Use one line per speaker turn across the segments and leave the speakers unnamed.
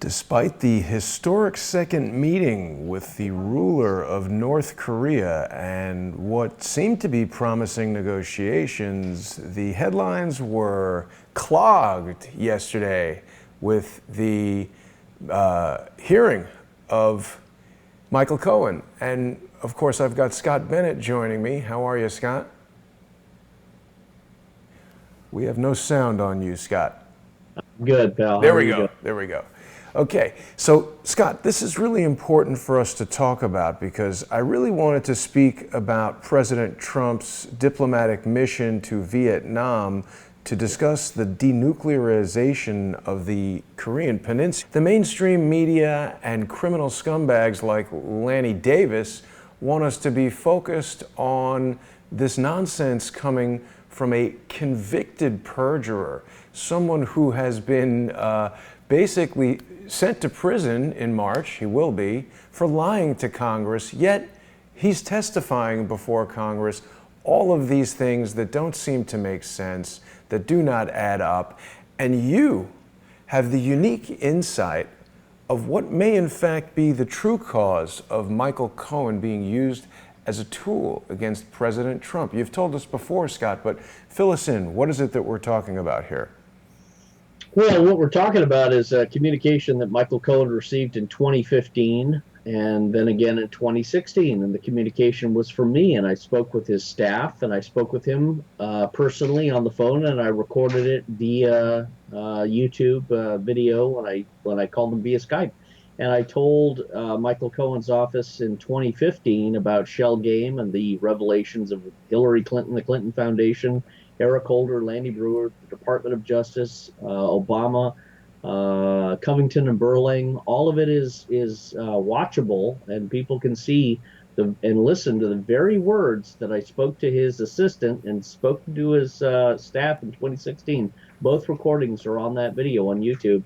Despite the historic second meeting with the ruler of North Korea and what seemed to be promising negotiations, the headlines were clogged yesterday with the hearing of Michael Cohen. And of course, I've got Scott Bennett joining me. How are you, Scott? We have no sound on you, Scott.
Good, pal.
There we go. There we go. Okay, so Scott, this is really important for us to talk about because I really wanted to speak about President Trump's diplomatic mission to Vietnam to discuss the denuclearization of the Korean Peninsula. The mainstream media and criminal scumbags like Lanny Davis want us to be focused on this nonsense coming from a convicted perjurer, someone who has been basically sent to prison in March, he will be, for lying to Congress, yet he's testifying before Congress all of these things that don't seem to make sense, that do not add up, and you have the unique insight of what may in fact be the true cause of Michael Cohen being used as a tool against President Trump. You've told us before, Scott, but fill us in. What is it that we're talking about here?
Well, what we're talking about is a communication that Michael Cohen received in 2015 and then again in 2016. And the communication was from me, and I spoke with his staff, and I spoke with him personally on the phone, and I recorded it via YouTube video when I called him via Skype. And I told Michael Cohen's office in 2015 about Shell Game and the revelations of Hillary Clinton, the Clinton Foundation, Eric Holder, Lanny Brewer, the Department of Justice, Obama, Covington and Burling. All of it is watchable, and people can see and listen to the very words that I spoke to his assistant and spoke to his staff in 2016. Both recordings are on that video on YouTube.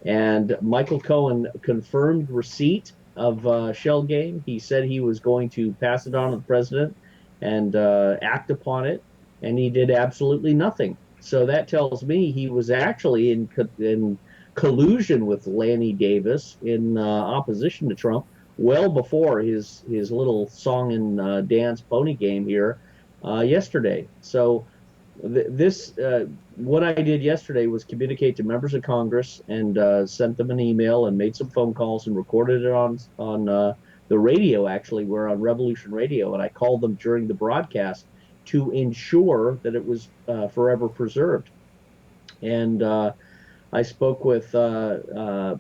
And Michael Cohen confirmed receipt of Shell Game. He said he was going to pass it on to the president and act upon it. And he did absolutely nothing. So that tells me he was actually in collusion with Lanny Davis in opposition to Trump well before his little song and dance pony game here yesterday. So what I did yesterday was communicate to members of Congress and sent them an email and made some phone calls and recorded it on the radio. Actually, we're on Revolution Radio, and I called them during the broadcast to ensure that it was forever preserved. And I spoke with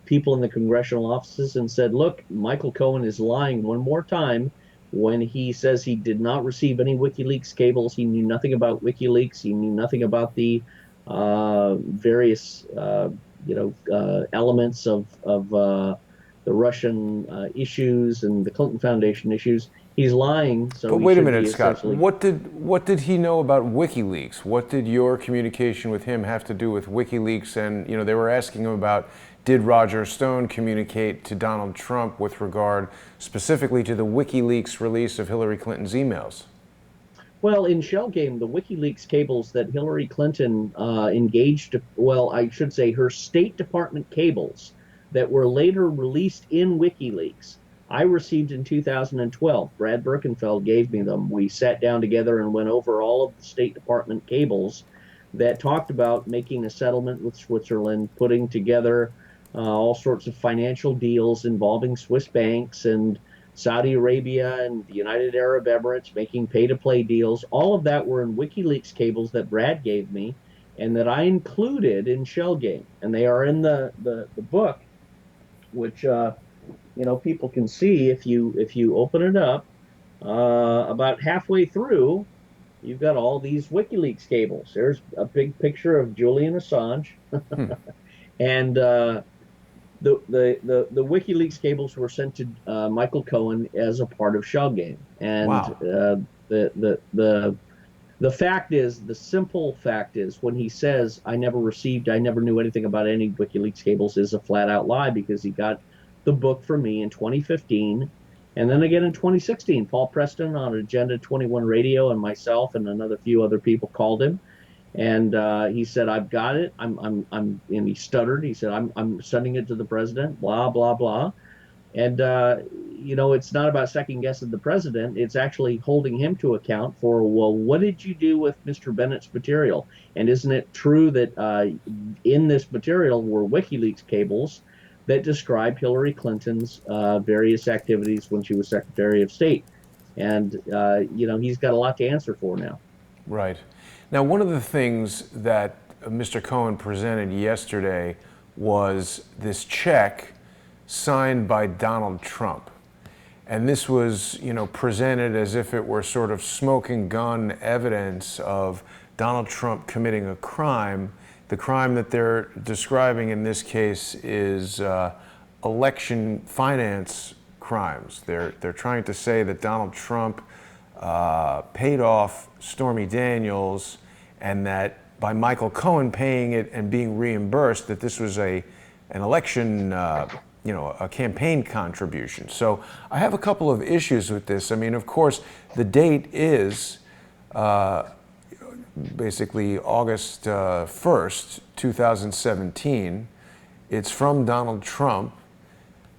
people in the congressional offices and said, look, Michael Cohen is lying one more time when he says he did not receive any WikiLeaks cables. He knew nothing about WikiLeaks. He knew nothing about the various elements of the Russian issues and the Clinton Foundation issues. He's lying. So
but wait a minute, Scott. What did he know about WikiLeaks? What did your communication with him have to do with WikiLeaks? And they were asking him about, did Roger Stone communicate to Donald Trump with regard specifically to the WikiLeaks release of Hillary Clinton's emails?
Well, in Shell Game, the WikiLeaks cables that Hillary Clinton I should say her State Department cables that were later released in WikiLeaks, I received in 2012. Brad Birkenfeld gave me them. We sat down together and went over all of the State Department cables that talked about making a settlement with Switzerland, putting together all sorts of financial deals involving Swiss banks and Saudi Arabia and the United Arab Emirates, making pay-to-play deals. All of that were in WikiLeaks cables that Brad gave me and that I included in Shell Game. And they are in the book, which people can see if you open it up. About halfway through, you've got all these WikiLeaks cables. There's a big picture of Julian Assange, and the WikiLeaks cables were sent to Michael Cohen as a part of Shell Game. And
wow.
The fact is, the simple fact is, when he says I never knew anything about any WikiLeaks cables, is a flat out lie, because he got the book from me in 2015, and then again in 2016. Paul Preston on Agenda 21 Radio and myself and another few other people called him And he said, "I've got it. And he stuttered. He said, I'm sending it to the president. Blah blah blah." And it's not about second guessing the president. It's actually holding him to account for, well, what did you do with Mr. Bennett's material? And isn't it true that in this material were WikiLeaks cables that describe Hillary Clinton's various activities when she was Secretary of State? And he's got a lot to answer for now.
Right. Now, one of the things that Mr. Cohen presented yesterday was this check signed by Donald Trump. And this was, presented as if it were sort of smoking gun evidence of Donald Trump committing a crime. The crime that they're describing in this case is election finance crimes. They're trying to say that Donald Trump paid off Stormy Daniels, and that by Michael Cohen paying it and being reimbursed, that this was an election, a campaign contribution. So I have a couple of issues with this. I mean, of course, the date is basically August 1st, 2017. It's from Donald Trump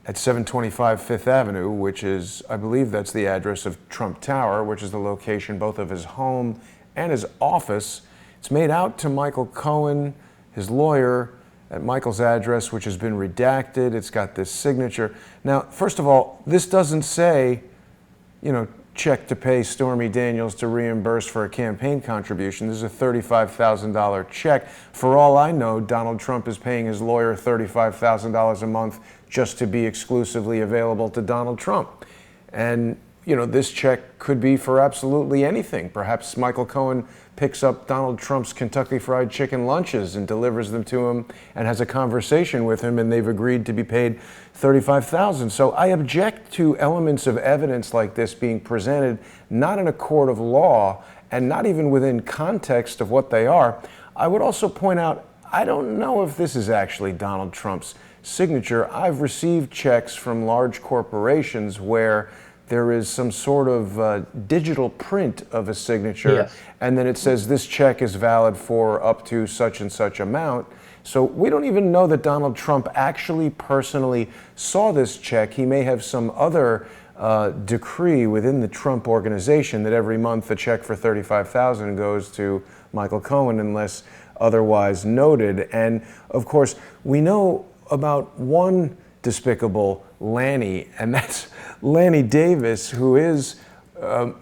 at 725 Fifth Avenue, which is, I believe that's the address of Trump Tower, which is the location both of his home and his office. It's made out to Michael Cohen, his lawyer, at Michael's address, which has been redacted. It's got this signature. Now, first of all, this doesn't say, check to pay Stormy Daniels to reimburse for a campaign contribution. This is a $35,000 check. For all I know, Donald Trump is paying his lawyer $35,000 a month just to be exclusively available to Donald Trump. And, this check could be for absolutely anything. Perhaps Michael Cohen picks up Donald Trump's Kentucky Fried Chicken lunches and delivers them to him and has a conversation with him, and they've agreed to be paid $35,000. So I object to elements of evidence like this being presented not in a court of law and not even within context of what they are. I would also point out, I don't know if this is actually Donald Trump's signature. I've received checks from large corporations where there is some sort of digital print of a signature,
Yes.
and then it says this check is valid for up to such and such amount. So we don't even know that Donald Trump actually personally saw this check. He may have some other decree within the Trump organization that every month a check for $35,000 goes to Michael Cohen unless otherwise noted. And of course, we know about one despicable Lanny, and that's Lanny Davis, who is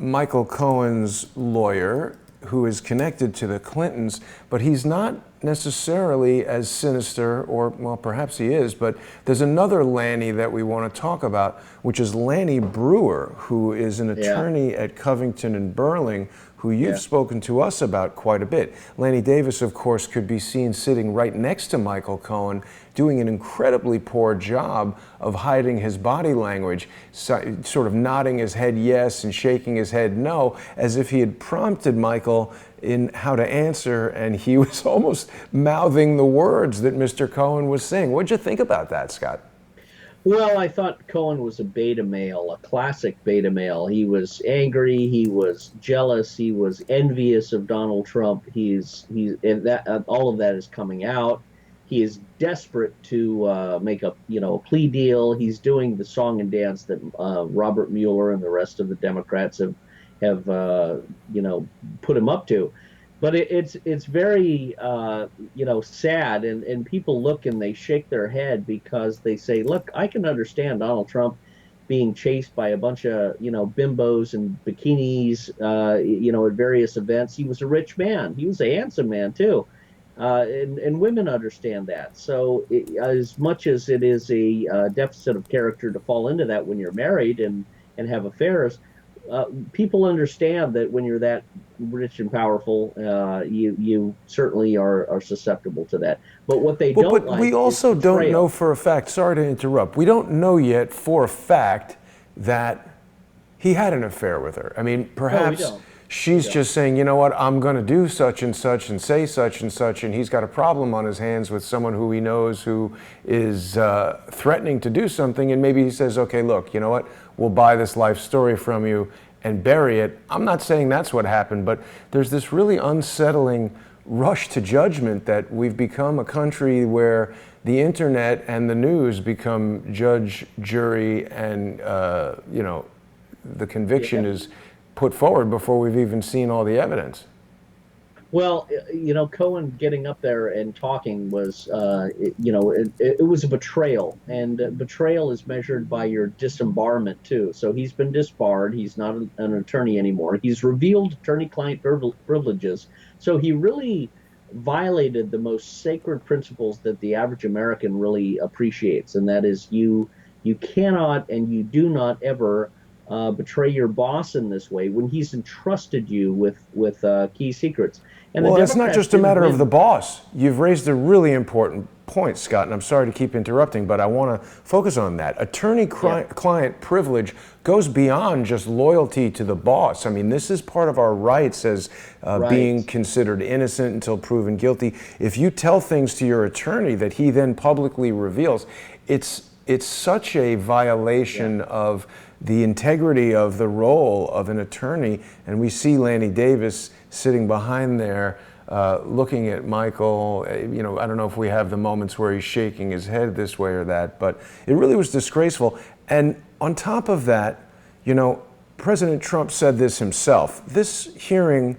Michael Cohen's lawyer, who is connected to the Clintons, but he's not necessarily as sinister, or, well, perhaps he is, but there's another Lanny that we want to talk about, which is Lanny Brewer, who is an attorney at Covington and Burling, who you've spoken to us about quite a bit. Lanny Davis, of course, could be seen sitting right next to Michael Cohen, doing an incredibly poor job of hiding his body language, sort of nodding his head yes and shaking his head no, as if he had prompted Michael in how to answer, and he was almost mouthing the words that Mr. Cohen was saying. What'd you think about that, Scott?
Well, I thought Cohen was a beta male, a classic beta male. He was angry, he was jealous, he was envious of Donald Trump. And that all of that is coming out. He is desperate to make a plea deal. He's doing the song and dance that Robert Mueller and the rest of the Democrats have put him up to. But it's very sad, and people look and they shake their head because they say, look, I can understand Donald Trump being chased by a bunch of bimbos and bikinis at various events. He was a rich man. He was a handsome man too, and women understand that. So as much as it is a deficit of character to fall into that when you're married and have affairs, people understand that when you're that rich and powerful, you certainly are susceptible to that. But what they don't like,
we also
is
don't know for a fact, sorry to interrupt, we don't know yet for a fact that he had an affair with her. I mean, perhaps she's just saying, you know what, I'm going to do such and say such, and he's got a problem on his hands with someone who he knows who is threatening to do something, and maybe he says, okay, look, you know what, we'll buy this life story from you and bury it. I'm not saying that's what happened, but there's this really unsettling rush to judgment that we've become a country where the internet and the news become judge, jury, and the conviction is put forward before we've even seen all the evidence.
Well, Cohen getting up there and talking was, it was a betrayal, and betrayal is measured by your disembarment too. So he's been disbarred. He's not an attorney anymore. He's revealed attorney-client privileges. So he really violated the most sacred principles that the average American really appreciates, and that is you cannot and you do not ever betray your boss in this way when he's entrusted you with key secrets. And
well, it's not just a matter of the boss. You've raised a really important point, Scott, and I'm sorry to keep interrupting, but I want to focus on that. Attorney-client privilege goes beyond just loyalty to the boss. I mean, this is part of our rights as being considered innocent until proven guilty. If you tell things to your attorney that he then publicly reveals, it's such a violation of the integrity of the role of an attorney. And we see Lanny Davis sitting behind there looking at Michael. I don't know if we have the moments where he's shaking his head this way or that, but it really was disgraceful. And on top of that, President Trump said this himself. This hearing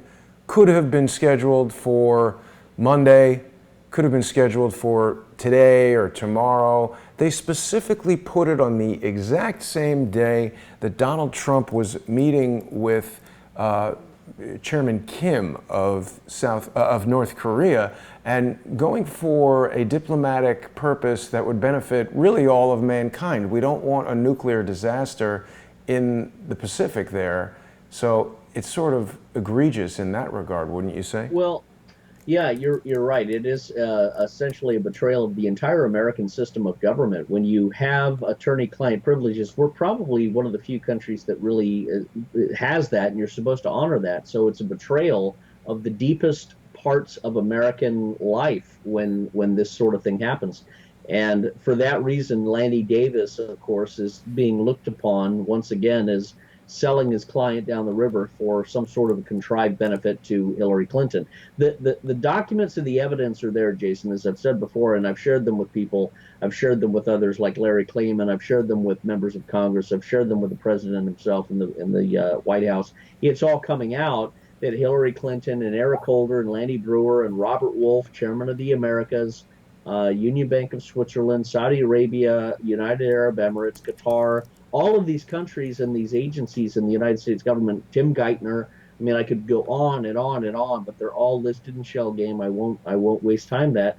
could have been scheduled for Monday, could have been scheduled for today or tomorrow. They specifically put it on the exact same day that Donald Trump was meeting with Chairman Kim of North Korea and going for a diplomatic purpose that would benefit really all of mankind. We don't want a nuclear disaster in the Pacific there. So it's sort of egregious in that regard, wouldn't you say?
Well, yeah, you're right. It is essentially a betrayal of the entire American system of government. When you have attorney-client privileges, we're probably one of the few countries that really has that, and you're supposed to honor that. So it's a betrayal of the deepest parts of American life when this sort of thing happens. And for that reason, Lanny Davis, of course, is being looked upon once again as selling his client down the river for some sort of a contrived benefit to Hillary Clinton. The documents and the evidence are there, Jason, as I've said before, and I've shared them with people. I've shared them with others like Larry Klayman. I've shared them with members of Congress. I've shared them with the president himself in the White House. It's all coming out that Hillary Clinton and Eric Holder and Lanny Brewer and Robert Wolf, chairman of the Americas, Union Bank of Switzerland, Saudi Arabia, United Arab Emirates, Qatar, all of these countries and these agencies in the United States government, Tim Geithner, I mean, I could go on and on and on, but they're all listed in Shell Game. I won't waste time that.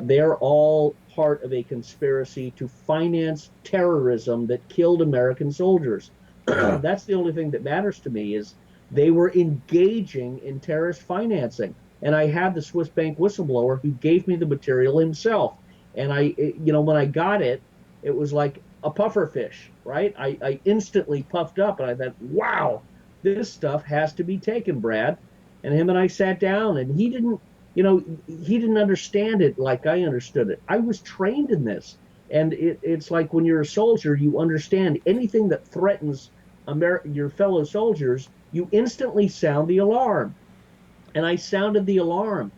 They're all part of a conspiracy to finance terrorism that killed American soldiers. That's the only thing that matters to me is they were engaging in terrorist financing. And I had the Swiss bank whistleblower who gave me the material himself. And when I got it, it was like a puffer fish, right? I instantly puffed up and I thought, wow, this stuff has to be taken, Brad. And him and I sat down and he didn't understand it like I understood it. I was trained in this. And it's like when you're a soldier, you understand anything that threatens your fellow soldiers, you instantly sound the alarm. And I sounded the alarm.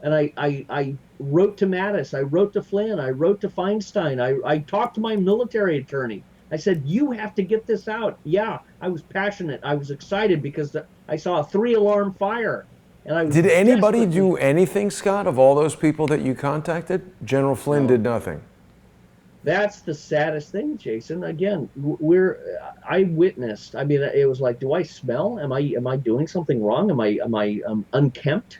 And I wrote to Mattis, I wrote to Flynn, I wrote to Feinstein, I talked to my military attorney. I said, you have to get this out. Yeah, I was passionate. I was excited because I saw a 3-alarm fire. And I was
Did anybody do anything, Scott, of all those people that you contacted? General Flynn did nothing.
That's the saddest thing, Jason. Again, I witnessed. I mean, it was like, do I smell? Am I doing something wrong? Am I unkempt?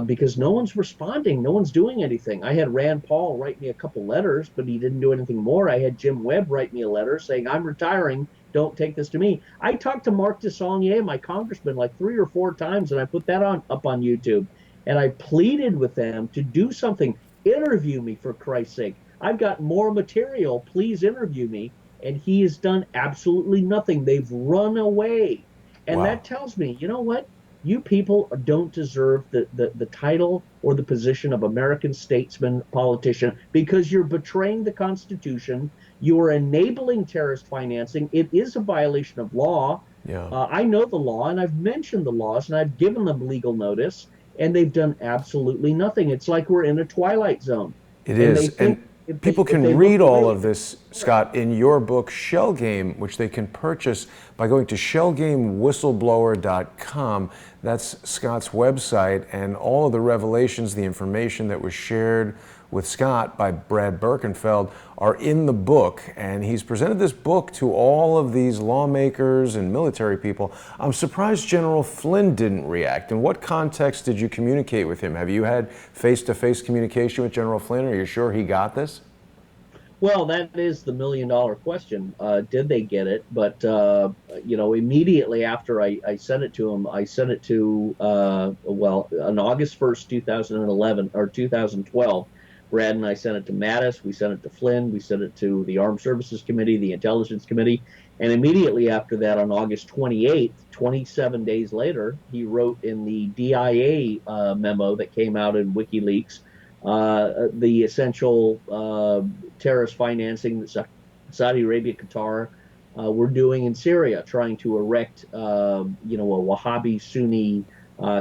Because no one's responding, no one's doing anything. I had Rand Paul write me a couple letters, but he didn't do anything more. I had Jim Webb write me a letter saying, I'm retiring, don't take this to me. I talked to Mark DeSaulnier, my congressman, like 3 or 4 times, and I put that up on YouTube. And I pleaded with them to do something. Interview me, for Christ's sake. I've got more material. Please interview me. And he has done absolutely nothing. They've run away. And that tells me, you know what? You people don't deserve the title or the position of American statesman, politician, because you're betraying the Constitution. You are enabling terrorist financing. It is a violation of law. Yeah. I know the law, and I've mentioned the laws, and I've given them legal notice. and they've done absolutely nothing. It's like we're in a twilight zone,
It
and they
is.
think
And people
if they
can
look
read all
away.
of this, Scott, in your book, Shell Game, which they can purchase by going to shellgamewhistleblower.com. That's Scott's website, and all of the revelations, the information that was shared with Scott by Brad Birkenfeld are in the book. And he's presented this book to all of these lawmakers and military people. I'm surprised General Flynn didn't react. In what context did you communicate with him? Have you had face-to-face communication with General Flynn? Are you sure he got this?
Well, that is the $1 million question. Did they get it? But immediately after I sent it to him, I sent it to on August 1st, 2011 or 2012. Brad and I sent it to Mattis. We sent it to Flynn. We sent it to the Armed Services Committee, the Intelligence Committee, and immediately after that, on August 28th, 27 days later, he wrote in the DIA memo that came out in WikiLeaks the essential terrorist financing that Saudi Arabia, Qatar were doing in Syria, trying to erect, a Wahhabi Sunni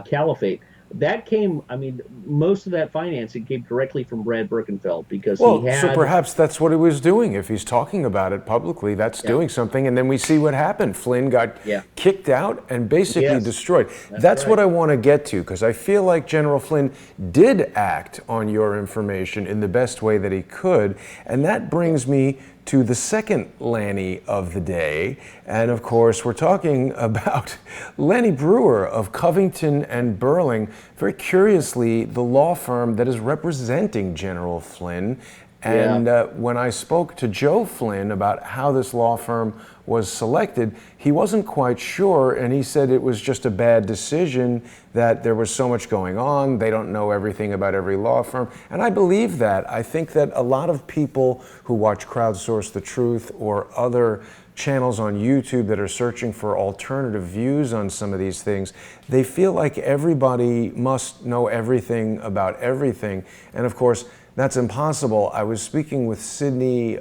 caliphate. That came, I mean, most of that financing came directly from Brad Birkenfeld because he
Well, so
had,
perhaps that's what he was doing. If he's talking about it publicly, that's
yeah,
doing something. And then we see what happened. Flynn got
yeah,
kicked out and basically
yes,
destroyed.
that's
That's what
right.
I want to get to, because I feel like General Flynn did act on your information in the best way that he could. And that brings me to the second Lanny of the day. And of course, we're talking about Lanny Brewer of Covington and Burling, very curiously, the law firm that is representing General Flynn.
Yeah.
And when I spoke to Joe Flynn about how this law firm was selected, he wasn't quite sure, and he said it was just a bad decision, that there was so much going on, they don't know everything about every law firm. And I believe that. I think that a lot of people who watch Crowdsource the Truth or other channels on YouTube that are searching for alternative views on some of these things, they feel like everybody must know everything about everything. And of course, that's impossible. I was speaking with Sidney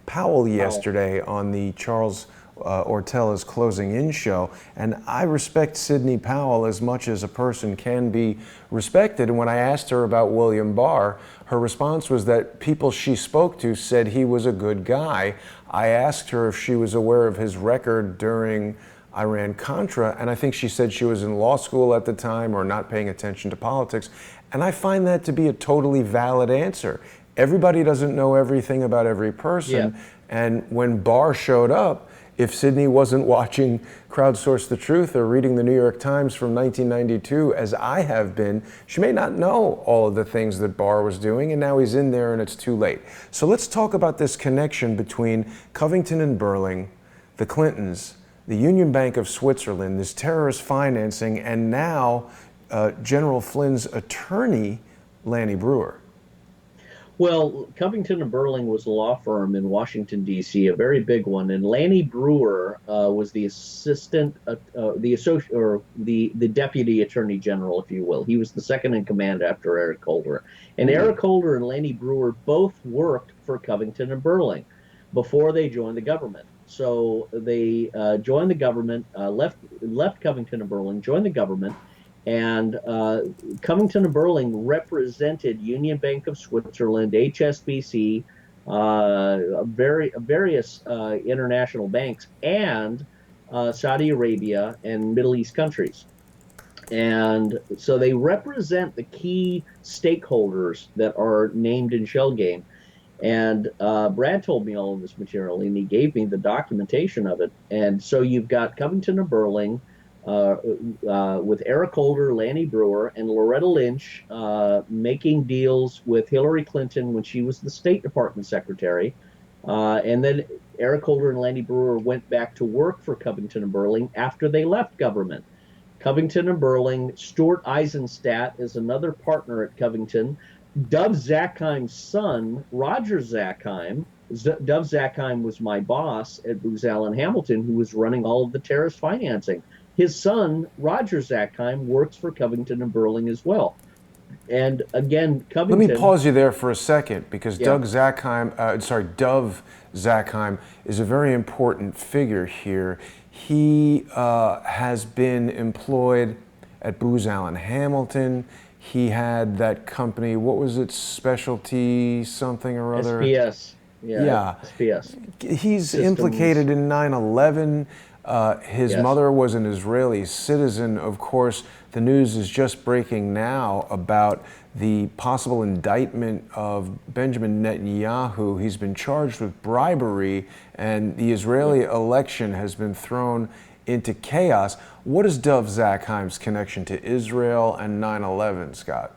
Powell yesterday on the Charles Ortella's Closing In show, and I respect Sidney Powell as much as a person can be respected. And when I asked her about William Barr, her response was that people she spoke to said he was a good guy. I asked her if she was aware of his record during Iran-Contra, and I think she said she was in law school at the time or not paying attention to politics. And I find that to be a totally valid answer. Everybody doesn't know everything about every person.
Yeah.
And when Barr showed up, if Sidney wasn't watching Crowdsource the Truth or reading the New York Times from 1992, as I have been, she may not know all of the things that Barr was doing, and now he's in there and it's too late. So let's talk about this connection between Covington and Burling, the Clintons, the Union Bank of Switzerland, this terrorist financing, and now General Flynn's attorney, Lanny Brewer.
Well, Covington and Burling was a law firm in Washington, D.C., a very big one, and Lanny Brewer was the assistant, the associate, or the deputy attorney general, if you will. He was the second in command after Eric Holder, and Eric Holder and Lanny Brewer both worked for Covington and Burling before they joined the government. So they joined the government, left Covington and Burling, joined the government. And Covington and Burling represented Union Bank of Switzerland, HSBC, various international banks, and Saudi Arabia and Middle East countries. And so they represent the key stakeholders that are named in Shell Game. And Brad told me all of this material, and he gave me the documentation of it. And so you've got Covington and Burling, with Eric Holder, Lanny Brewer, and Loretta Lynch making deals with Hillary Clinton when she was the State Department secretary. And then Eric Holder and Lanny Brewer went back to work for Covington and Burling after they left government. Covington and Burling, Stuart Eisenstadt is another partner at Covington. Dov Zakheim's son, Roger Zakheim, Dov Zakheim was my boss at Booz Allen Hamilton, who was running all of the terrorist financing. His son, Roger Zakheim, works for Covington and Burling as well. And again, Covington...
Let me pause you there for a second, because
Yeah.
Dov Zakheim is a very important figure here. He has been employed at Booz Allen Hamilton. He had that company, what was it, Specialty something or other?
SPS. Yeah,
Yeah.
SPS.
He's
Systems.
implicated in 9/11. His
Yes.
mother was an Israeli citizen. Of course, the news is just breaking now about the possible indictment of Benjamin Netanyahu. He's been charged with bribery, and the Israeli election has been thrown into chaos. What is Dov Zakheim's connection to Israel and 9/11, Scott?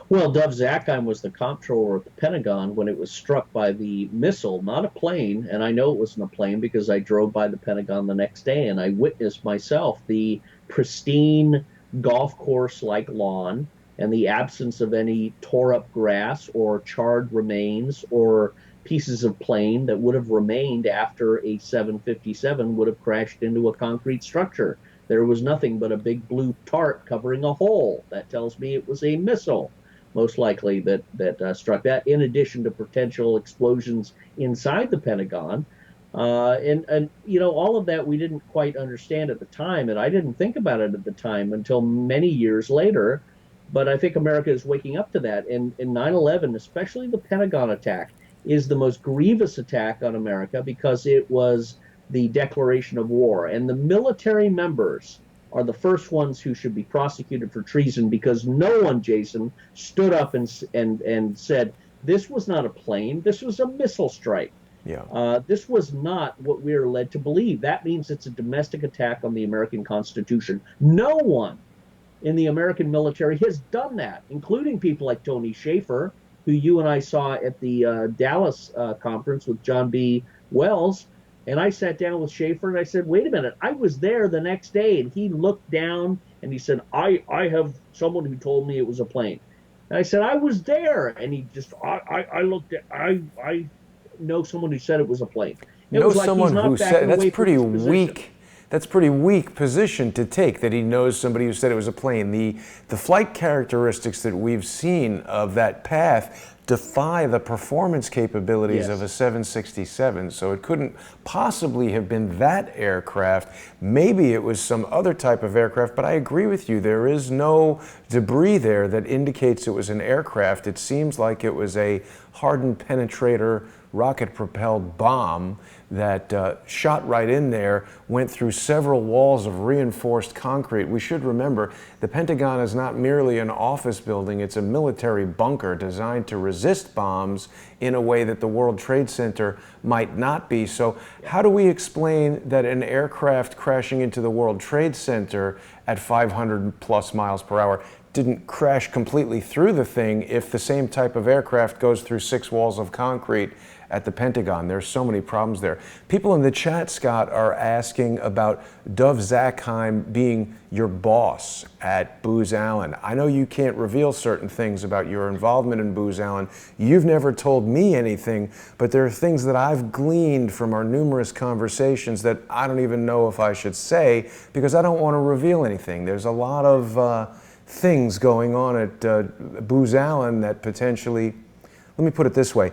Well, Dov Zakheim was the comptroller at the Pentagon when it was struck by the missile, not a plane. And I know it wasn't a plane because I drove by the Pentagon the next day and I witnessed myself the pristine golf course like lawn and the absence of any tore up grass or charred remains or pieces of plane that would have remained after a 757 would have crashed into a concrete structure. There was nothing but a big blue tarp covering a hole. That tells me it was a missile, most likely that struck that. In addition to potential explosions inside the Pentagon, and you know all of that we didn't quite understand at the time, and I didn't think about it at the time until many years later. But I think America is waking up to that. And in 9/11, especially the Pentagon attack, is the most grievous attack on America because it was the declaration of war. And the military members are the first ones who should be prosecuted for treason because no one, Jason, stood up and said, this was not a plane, this was a missile strike.
Yeah.
This was not what we are led to believe. That means it's a domestic attack on the American Constitution. No one in the American military has done that, including people like Tony Shaffer, who you and I saw at the Dallas conference with John B. Wells. And I sat down with Shaffer and I said, wait a minute, I was there the next day. And he looked down and he said, I have someone who told me it was a plane. And I said, I was there. And he just, I looked at, I know someone who said it was a plane. It
Know
was like
someone
he's not
who said
backing
that's
away from
pretty
his position.
weak. That's pretty weak position to take, that he knows somebody who said it was a plane. The flight characteristics that we've seen of that path defy the performance capabilities of a 767. So it couldn't possibly have been that aircraft. Maybe it was some other type of aircraft, but I agree with you. There is no debris there that indicates it was an aircraft. It seems like it was a hardened penetrator rocket-propelled bomb that shot right in there, went through several walls of reinforced concrete. We should remember, the Pentagon is not merely an office building, it's a military bunker designed to resist bombs in a way that the World Trade Center might not be. So how do we explain that an aircraft crashing into the World Trade Center at 500 plus miles per hour didn't crash completely through the thing if the same type of aircraft goes through 6 walls of concrete at the Pentagon? There's so many problems there. People in the chat, Scott, are asking about Dov Zakheim being your boss at Booz Allen. I know you can't reveal certain things about your involvement in Booz Allen. You've never told me anything, but there are things that I've gleaned from our numerous conversations that I don't even know if I should say because I don't want to reveal anything. There's a lot of things going on at Booz Allen that potentially, let me put it this way,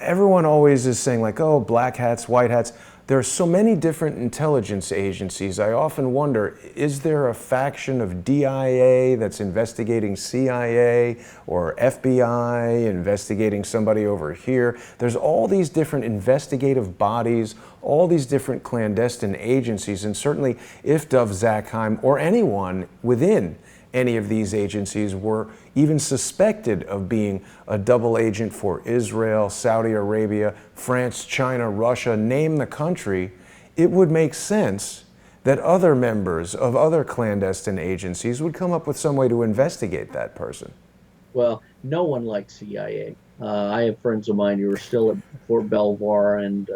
everyone always is saying like, oh, black hats, white hats. There are so many different intelligence agencies. I often wonder, is there a faction of DIA that's investigating CIA or FBI investigating somebody over here? There's all these different investigative bodies, all these different clandestine agencies, and certainly if Dov Zakheim or anyone within any of these agencies were even suspected of being a double agent for Israel, Saudi Arabia, France, China, Russia, name the country, it would make sense that other members of other clandestine agencies would come up with some way to investigate that person.
Well, no one likes CIA. I have friends of mine who are still at Fort Belvoir and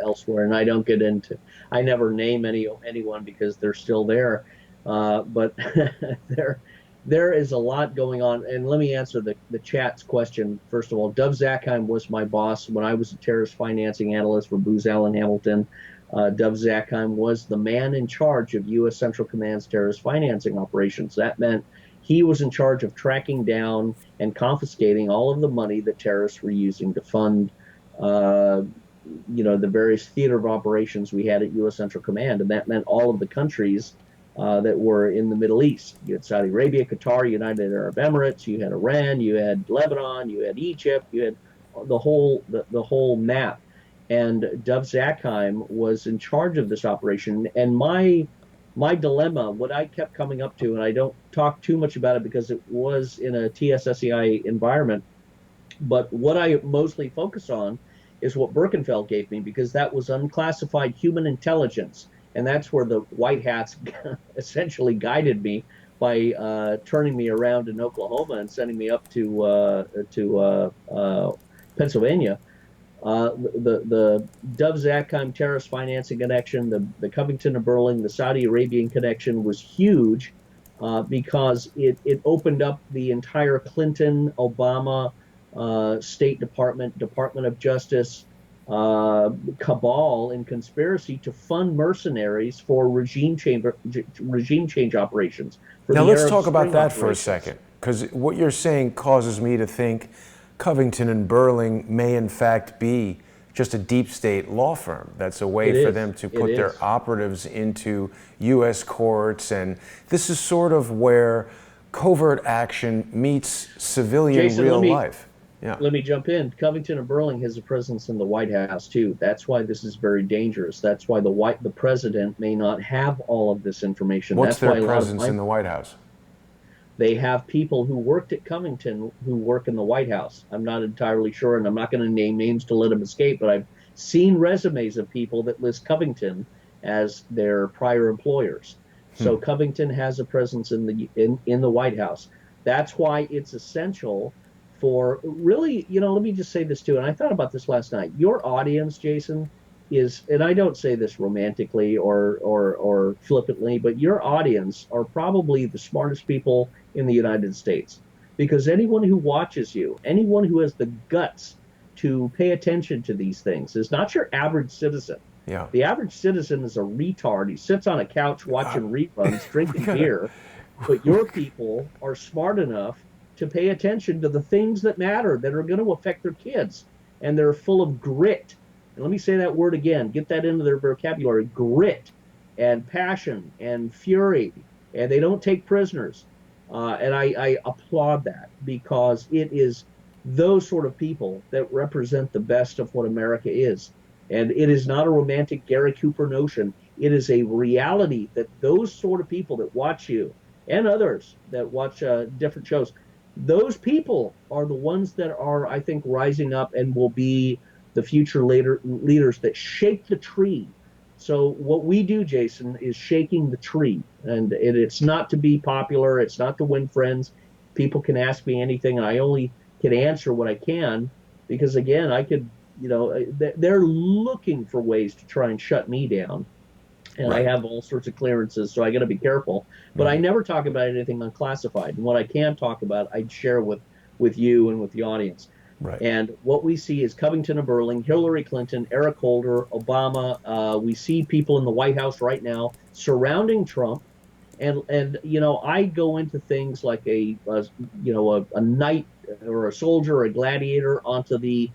elsewhere, and I never name anyone because they're still there. But there is a lot going on. And let me answer the chat's question. First of all, Dov Zakheim was my boss when I was a terrorist financing analyst for Booz Allen Hamilton. Dov Zakheim was the man in charge of U.S. Central Command's terrorist financing operations. That meant he was in charge of tracking down and confiscating all of the money that terrorists were using to fund the various theater of operations we had at U.S. Central Command. And that meant all of the countries that were in the Middle East. You had Saudi Arabia, Qatar, United Arab Emirates, you had Iran, you had Lebanon, you had Egypt, you had the whole map. And Dov Zakheim was in charge of this operation. And my dilemma, what I kept coming up to, and I don't talk too much about it because it was in a TSSCI environment, but what I mostly focus on is what Birkenfeld gave me, because that was unclassified human intelligence. And that's where the White Hats essentially guided me by turning me around in Oklahoma and sending me up to Pennsylvania. The Dov Zakheim terrorist financing connection, the Covington and Burling, the Saudi Arabian connection was huge because it opened up the entire Clinton, Obama, State Department, Department of Justice cabal and conspiracy to fund mercenaries for regime change operations.
Now let's talk about that for a second, because what you're saying causes me to think Covington and Burling may in fact be just a deep state law firm. That's a way for them to put their operatives into U.S. courts, and this is sort of where covert action meets civilian real life. Yeah.
Let me jump in. Covington and Burling has a presence in the White House too. That's why this is very dangerous. That's why the president may not have all of this information.
What's
That's
their presence in the White House?
They have people who worked at Covington who work in the White House. I'm not entirely sure, and I'm not going to name names to let them escape, but I've seen resumes of people that list Covington as their prior employers. So Covington has a presence in the White House. That's why it's essential for really, let me just say this too, and I thought about this last night. Your audience, Jason, is, and I don't say this romantically or flippantly, but your audience are probably the smartest people in the United States, because anyone who watches you, anyone who has the guts to pay attention to these things, is not your average citizen.
Yeah.
The average citizen is a retard. He sits on a couch watching reruns, drinking beer, but your people are smart enough to pay attention to the things that matter, that are going to affect their kids, and they're full of grit. And let me say that word again, get that into their vocabulary: grit and passion and fury, and they don't take prisoners. And I applaud that, because it is those sort of people that represent the best of what America is. And it is not a romantic Gary Cooper notion. It is a reality that those sort of people that watch you and others that watch different shows, those people are the ones that are, I think, rising up and will be the future leaders that shake the tree. So what we do, Jason, is shaking the tree. And it's not to be popular. It's not to win friends. People can ask me anything, and I only can answer what I can, because, again, I could, they're looking for ways to try and shut me down. And right. I have all sorts of clearances, so I got to be careful. But I never talk about anything unclassified. And what I can talk about, I'd share with you and with the audience.
Right.
And what we see is Covington and Burling, Hillary Clinton, Eric Holder, Obama. We see people in the White House right now surrounding Trump. And I go into things like a knight or a soldier or a gladiator onto the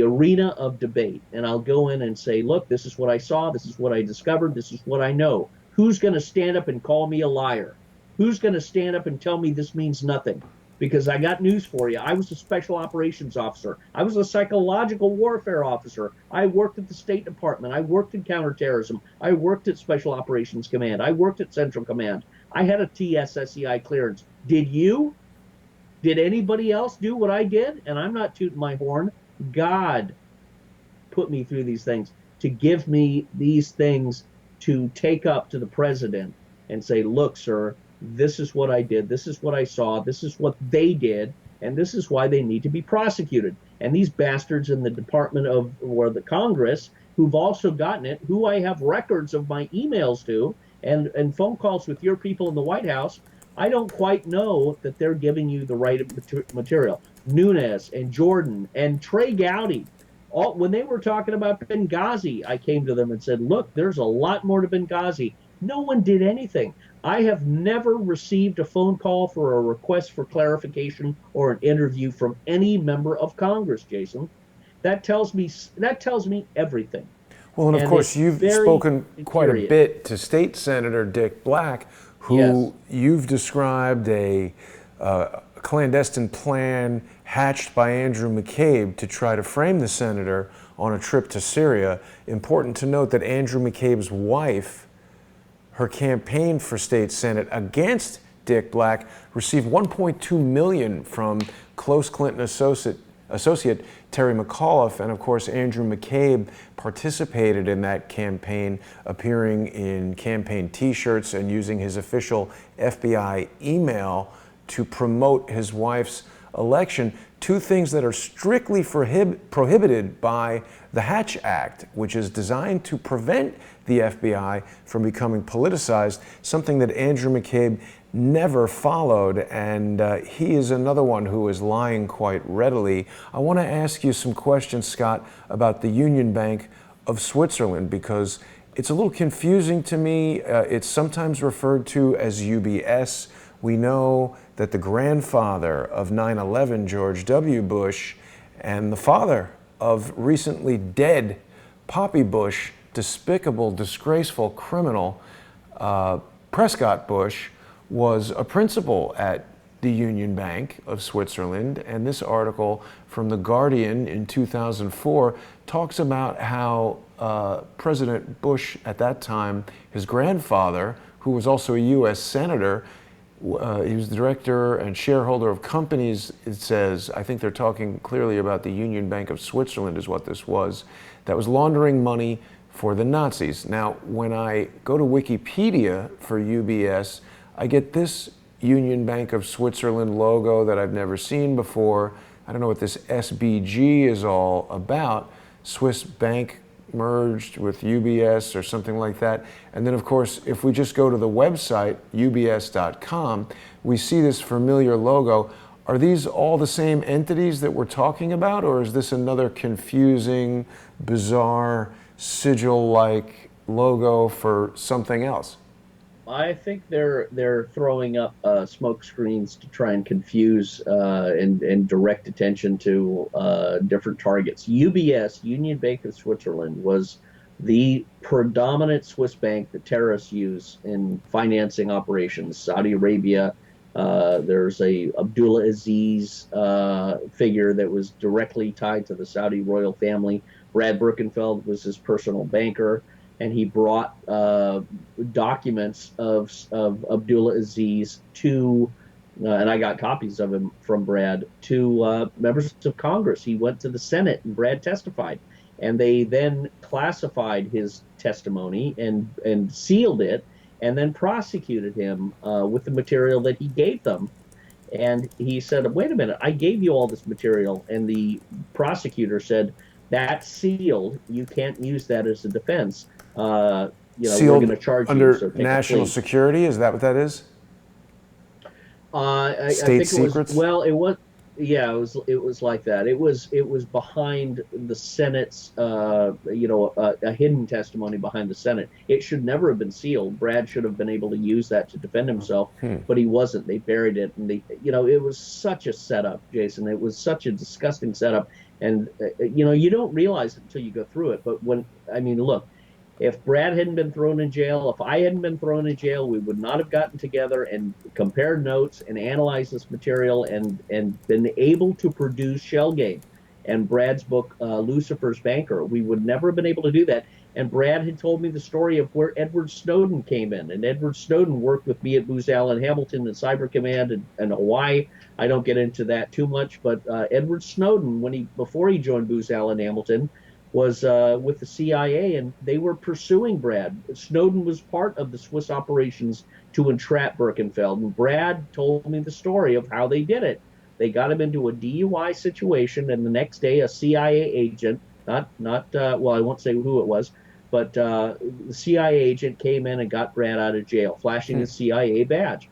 arena of debate, and I'll go in and say, look, this is what I saw, this is what I discovered, this is what I know. Who's going to stand up and call me a liar? Who's going to stand up and tell me this means nothing? Because I got news for you. I was a special operations officer. I was a psychological warfare officer. I worked at the State Department. I worked in counterterrorism. I worked at Special Operations Command. I worked at Central Command. I had a TSSCI clearance. Did you? Did anybody else do what I did? And I'm not tooting my horn. God put me through these things to give me these things to take up to the president and say, look, sir, this is what I did, this is what I saw, this is what they did, and this is why they need to be prosecuted. And these bastards in the Department of, or the Congress, who've also gotten it, who I have records of my emails to, and phone calls with your people in the White House, I don't quite know that they're giving you the right material. Nunes and Jordan and Trey Gowdy, when they were talking about Benghazi, I came to them and said, look, there's a lot more to Benghazi. No one did anything. I have never received a phone call for a request for clarification or an interview from any member of Congress, Jason. That tells me everything.
Well, and of
And
course,
it's
you've
very
spoken quite a
infuriating.
bit to State Senator Dick Black,
Yes.
who you've described a clandestine plan hatched by Andrew McCabe to try to frame the senator on a trip to Syria. Important to note that Andrew McCabe's wife, her campaign for state senate against Dick Black, received $1.2 million from close Clinton associate Terry McAuliffe, and of course Andrew McCabe participated in that campaign, appearing in campaign T-shirts and using his official FBI email to promote his wife's election. Two things that are strictly prohibited by the Hatch Act, which is designed to prevent the FBI from becoming politicized, something that Andrew McCabe never followed, and he is another one who is lying quite readily. I want to ask you some questions, Scott, about the Union Bank of Switzerland, because it's a little confusing to me. It's sometimes referred to as UBS. We know that the grandfather of 9/11, George W. Bush, and the father of recently dead Poppy Bush, despicable, disgraceful criminal, Prescott Bush, was a principal at the Union Bank of Switzerland. And this article from The Guardian in 2004 talks about how President Bush at that time, his grandfather, who was also a U.S. Senator, he was the director and shareholder of companies, it says, I think they're talking clearly about the Union Bank of Switzerland is what this was, that was laundering money for the Nazis. Now, when I go to Wikipedia for UBS, I get this Union Bank of Switzerland logo that I've never seen before. I don't know what this SBG is all about. Swiss Bank merged with UBS or something like that. And then, of course, if we just go to the website, ubs.com, we see this familiar logo. Are these all the same entities that we're talking about, or is this another confusing, bizarre, sigil-like logo for something else?
I think they're throwing up smoke screens to try and confuse and direct attention to different targets. UBS, Union Bank of Switzerland, was the predominant Swiss bank that terrorists use in financing operations. Saudi Arabia, there's a Abdullah Aziz figure that was directly tied to the Saudi royal family. Brad Birkenfeld was his personal banker, and he brought documents of Abdullah Aziz to, and I got copies of him from Brad, to members of Congress. He went to the Senate, and Brad testified. And they then classified his testimony and sealed it, and then prosecuted him with the material that he gave them. And he said, wait a minute, I gave you all this material. And the prosecutor said, that's sealed. You can't use that as a defense. We're
Sealed
going to charge
under
you. So
national security? Is that what that is?
I
State
think it
secrets?
was, well, it was, yeah, it was like that. It was behind the Senate's, a hidden testimony behind the Senate. It should never have been sealed. Brad should have been able to use that to defend himself, but he wasn't. They buried it, and it was such a setup, Jason. It was such a disgusting setup, and you don't realize it until you go through it. But look. If Brad hadn't been thrown in jail, if I hadn't been thrown in jail, we would not have gotten together and compared notes and analyzed this material and been able to produce Shell Game and Brad's book, Lucifer's Banker. We would never have been able to do that. And Brad had told me the story of where Edward Snowden came in. And Edward Snowden worked with me at Booz Allen Hamilton and Cyber Command in Hawaii. I don't get into that too much, but Edward Snowden, before he joined Booz Allen Hamilton, was with the CIA, and they were pursuing Brad. Snowden was part of the Swiss operations to entrap Birkenfeld, and Brad told me the story of how they did it. They got him into a DUI situation, and the next day a CIA agent, I won't say who it was, but the CIA agent came in and got Brad out of jail, flashing his CIA badge.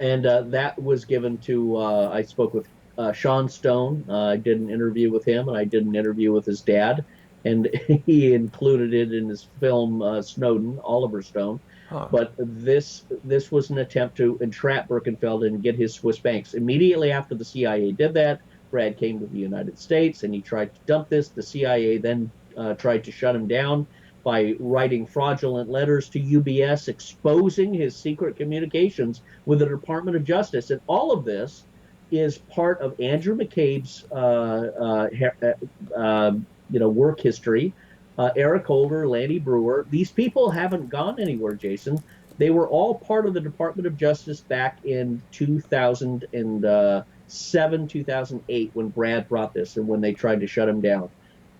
And that was given to, I spoke with Sean Stone. I did an interview with him, and I did an interview with his dad, and he included it in his film Snowden, Oliver Stone. But this was an attempt to entrap Birkenfeld and get his Swiss banks. Immediately after the CIA did that, Brad came to the United States, and he tried to dump this. The CIA then tried to shut him down by writing fraudulent letters to UBS exposing his secret communications with the Department of Justice. And all of this is part of Andrew McCabe's work history. Eric Holder, Lanny Brewer, these people haven't gone anywhere, Jason. They were all part of the Department of Justice back in 2007, 2008, when Brad brought this and when they tried to shut him down.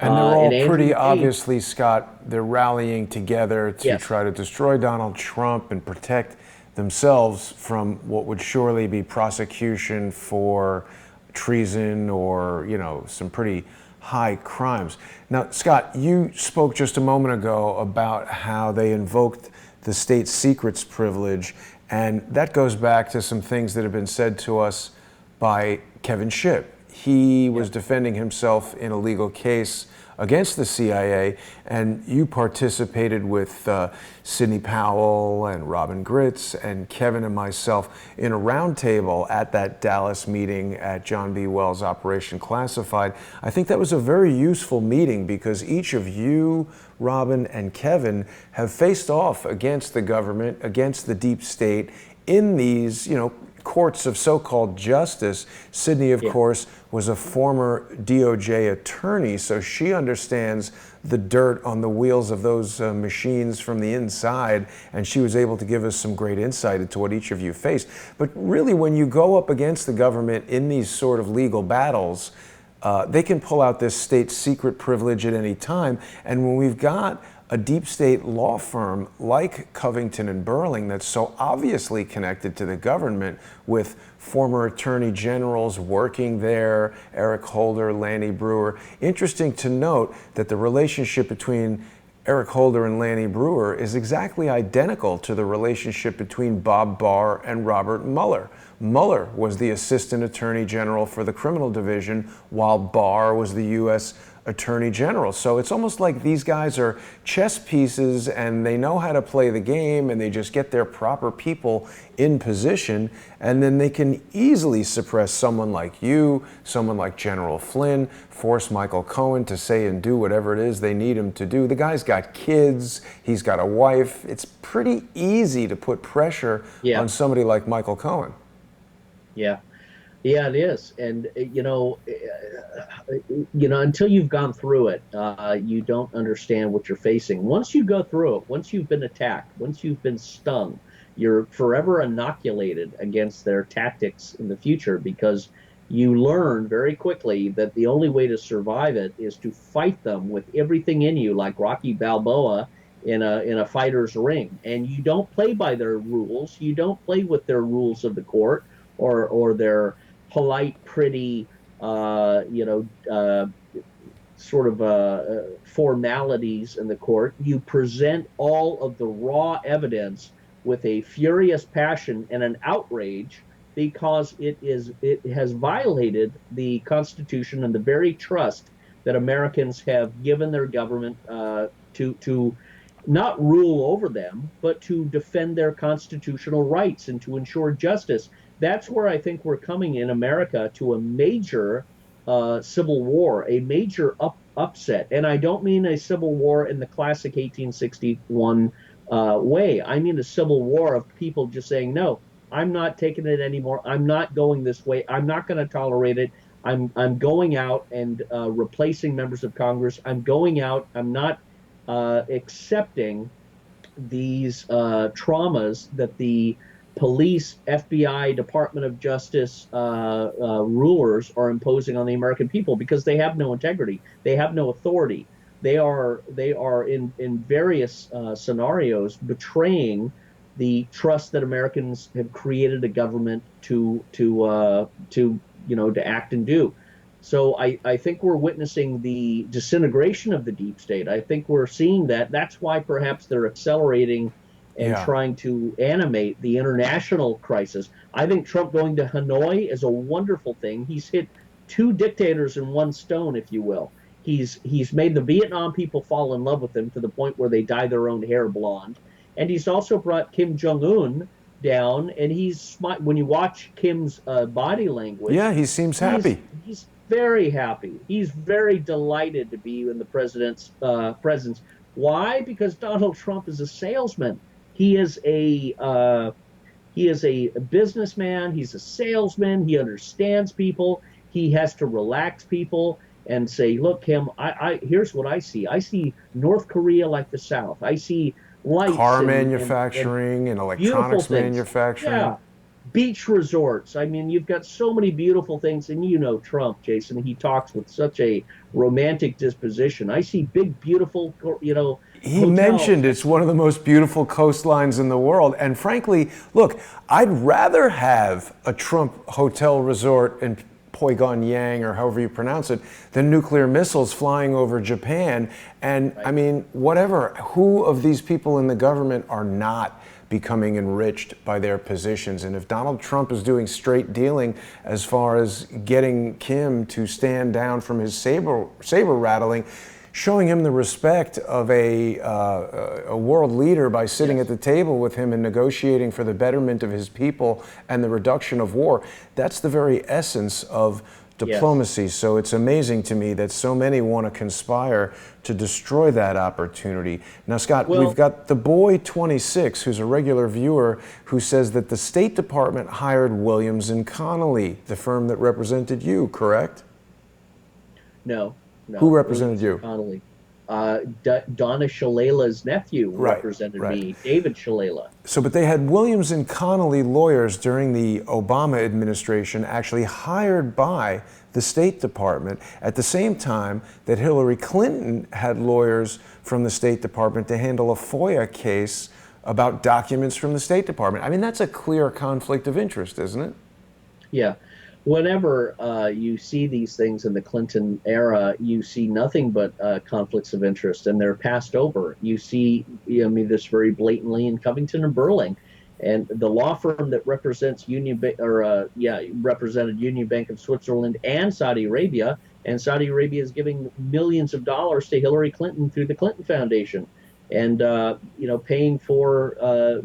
And they're all pretty
McCabe,
obviously, Scott, they're rallying together to
yes,
try to destroy Donald Trump and protect themselves from what would surely be prosecution for treason or, some pretty high crimes. Now, Scott, you spoke just a moment ago about how they invoked the state secrets privilege, and that goes back to some things that have been said to us by Kevin Shipp. He was defending himself in a legal case against the CIA, and you participated with Sidney Powell and Robin Gritz and Kevin and myself in a roundtable at that Dallas meeting at John B. Wells Operation Classified. I think that was a very useful meeting because each of you, Robin and Kevin, have faced off against the government, against the deep state in these, courts of so-called justice. Sidney, of course, was a former DOJ attorney, so she understands the dirt on the wheels of those machines from the inside, and she was able to give us some great insight into what each of you faced. But really, when you go up against the government in these sort of legal battles, they can pull out this state secret privilege at any time, and when we've got a deep state law firm like Covington and Burling that's so obviously connected to the government with former attorney generals working there, Eric Holder, Lanny Brewer. Interesting to note that the relationship between Eric Holder and Lanny Brewer is exactly identical to the relationship between Bob Barr and Robert Mueller. Mueller was the assistant attorney general for the criminal division while Barr was the U.S. Attorney General. So it's almost like these guys are chess pieces and they know how to play the game and they just get their proper people in position, and then they can easily suppress someone like you, someone like General Flynn, force Michael Cohen to say and do whatever it is they need him to do. The guy's got kids, he's got a wife. It's pretty easy to put pressure on somebody like Michael Cohen.
Yeah. Yeah, it is. And, until you've gone through it, you don't understand what you're facing. Once you go through it, once you've been attacked, once you've been stung, you're forever inoculated against their tactics in the future, because you learn very quickly that the only way to survive it is to fight them with everything in you, like Rocky Balboa in a fighter's ring. And you don't play by their rules. You don't play with their rules of the court or their polite, pretty, formalities in the court. You present all of the raw evidence with a furious passion and an outrage, because it has violated the Constitution and the very trust that Americans have given their government to not rule over them, but to defend their constitutional rights and to ensure justice. That's where I think we're coming in America to a major civil war, a major upset. And I don't mean a civil war in the classic 1861 way. I mean a civil war of people just saying, no, I'm not taking it anymore. I'm not going this way. I'm not going to tolerate it. I'm going out and replacing members of Congress. I'm going out. I'm not accepting these traumas that the police, FBI, Department of Justice rulers are imposing on the American people, because they have no integrity. They have no authority. They are in various scenarios betraying the trust that Americans have created a government to act and do. So I think we're witnessing the disintegration of the deep state. I think we're seeing that. That's why perhaps they're accelerating and trying to animate the international crisis. I think Trump going to Hanoi is a wonderful thing. He's hit two dictators in one stone, if you will. He's made the Vietnam people fall in love with him to the point where they dye their own hair blonde. And he's also brought Kim Jong-un down, and when you watch Kim's body language,
he seems happy.
very happy. He's very delighted to be in the president's presence. Why? Because Donald Trump is a salesman. He is a businessman. He's a salesman. He understands people. He has to relax people and say, "Look, Kim, here's what I see. I see North Korea like the South. I see lights
Car
and
manufacturing and
beautiful
electronics
things.
manufacturing.
Yeah, beach resorts. I mean, you've got so many beautiful things, and you know Trump, Jason. He talks with such a romantic disposition. I see big, beautiful,
He
hotels.
mentioned it's one of the most beautiful coastlines in the world. And frankly, look, I'd rather have a Trump hotel resort in Pyongyang, or however you pronounce it, than nuclear missiles flying over Japan. And
Right.
I mean, whatever, who of these people in the government are not becoming enriched by their positions? And if Donald Trump is doing straight dealing as far as getting Kim to stand down from his saber rattling, showing him the respect of a world leader by sitting
Yes.
at the table with him and negotiating for the betterment of his people and the reduction of war, that's the very essence of
Yes.
diplomacy. So it's amazing to me that so many want to conspire to destroy that opportunity. Now, Scott,
Well,
we've got the boy 26, who's a regular viewer, who says that the State Department hired Williams and Connolly, the firm that represented you, correct?
no,
Who
no.
represented
Williams
you?
Connolly. Donna Shalala's nephew
Right,
represented
right.
me, David Shalala.
So, but they had Williams and Connolly lawyers during the Obama administration, actually hired by the State Department at the same time that Hillary Clinton had lawyers from the State Department to handle a FOIA case about documents from the State Department. I mean, that's a clear conflict of interest, isn't it?
Yeah. Whenever you see these things in the Clinton era, you see nothing but conflicts of interest, and they're passed over. You see, I mean, this very blatantly in Covington and Burling, and the law firm that represents represented Union Bank of Switzerland and Saudi Arabia, and Saudi Arabia is giving millions of dollars to Hillary Clinton through the Clinton Foundation, and paying for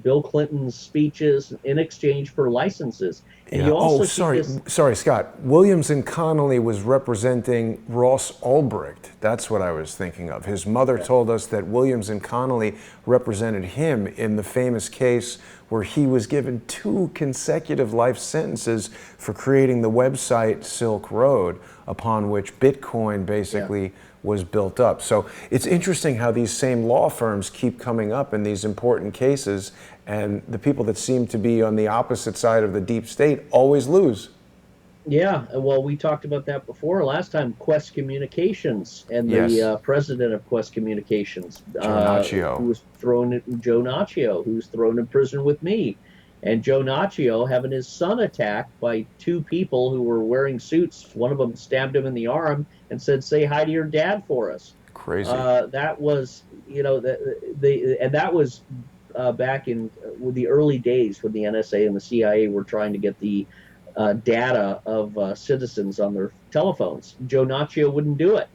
Bill Clinton's speeches in exchange for licenses. And
Yeah.
you
Oh,
also see this.
sorry, Scott. Williams and Connolly was representing Ross Ulbricht. That's what I was thinking of. His mother told us that Williams and Connolly represented him in the famous case where he was given 2 consecutive life sentences for creating the website Silk Road, upon which Bitcoin basically was built up. So it's interesting how these same law firms keep coming up in these important cases, and the people that seem to be on the opposite side of the deep state always lose.
Yeah, well, we talked about that before last time. Quest Communications and
Yes.
the president of Quest Communications,
Joe Naccio.
who was thrown in, Joe Naccio, who was thrown in prison with me, and Joe Naccio having his son attacked by 2 people who were wearing suits. One of them stabbed him in the arm and said, "Say hi to your dad for us."
Crazy.
That was, and that was back in the early days when the NSA and the CIA were trying to get the data of citizens on their telephones. Joe Naccio wouldn't do it,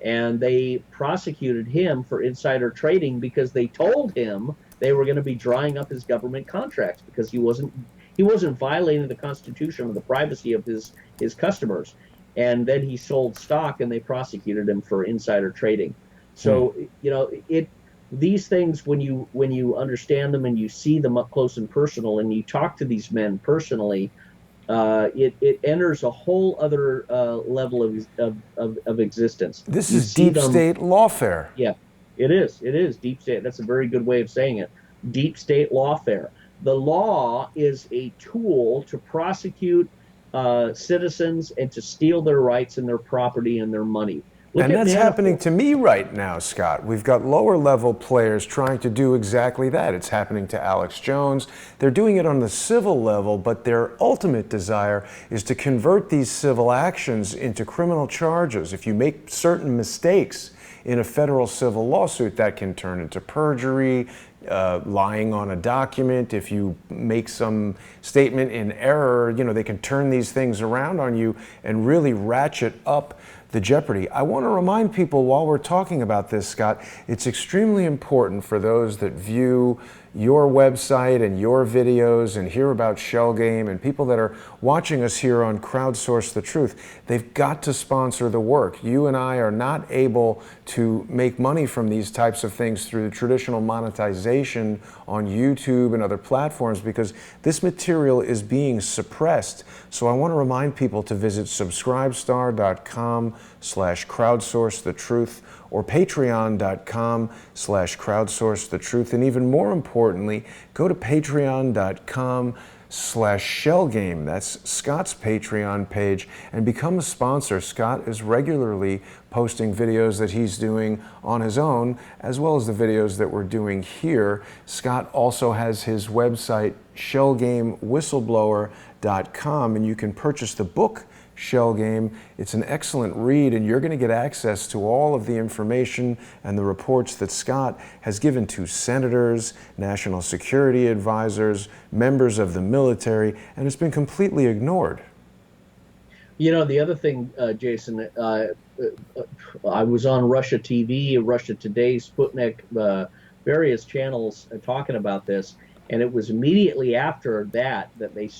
and they prosecuted him for insider trading because they told him they were going to be drying up his government contracts because he wasn't violating the Constitution or the privacy of his customers. And then he sold stock, and they prosecuted him for insider trading. So these things, when you understand them and you see them up close and personal, and you talk to these men personally, it enters a whole other level of existence.
This
You
is
see
deep
them-
state lawfare.
Yeah, it is. It is deep state. That's a very good way of saying it. Deep state lawfare. The law is a tool to prosecute citizens and to steal their rights and their property and their money. Look
And
at
that's
Manafort.
happening to me right now, Scott. We've got lower level players trying to do exactly that. It's happening to Alex Jones. They're doing it on the civil level, but their ultimate desire is to convert these civil actions into criminal charges. If you make certain mistakes in a federal civil lawsuit, that can turn into perjury, lying on a document. If you make some statement in error, they can turn these things around on you and really ratchet up the jeopardy. I want to remind people while we're talking about this, Scott, it's extremely important for those that view your website and your videos and hear about Shell Game, and people that are watching us here on Crowdsource the Truth, they've got to sponsor the work. You and I are not able to make money from these types of things through traditional monetization on YouTube and other platforms because this material is being suppressed. So I want to remind people to visit subscribestar.com/crowdsourcethetruth or patreon.com/crowdsourcethetruth. And even more importantly, go to patreon.com/shellgame. That's Scott's Patreon page, and become a sponsor. Scott is regularly posting videos that he's doing on his own, as well as the videos that we're doing here. Scott also has his website, shellgamewhistleblower.com, and you can purchase the book Shell Game. It's an excellent read, and you're going to get access to all of the information and the reports that Scott has given to senators, national security advisors, members of the military, and it's been completely ignored.
You know, the other thing, Jason, I was on Russia TV, Russia Today, Sputnik, various channels talking about this, and it was immediately after that they,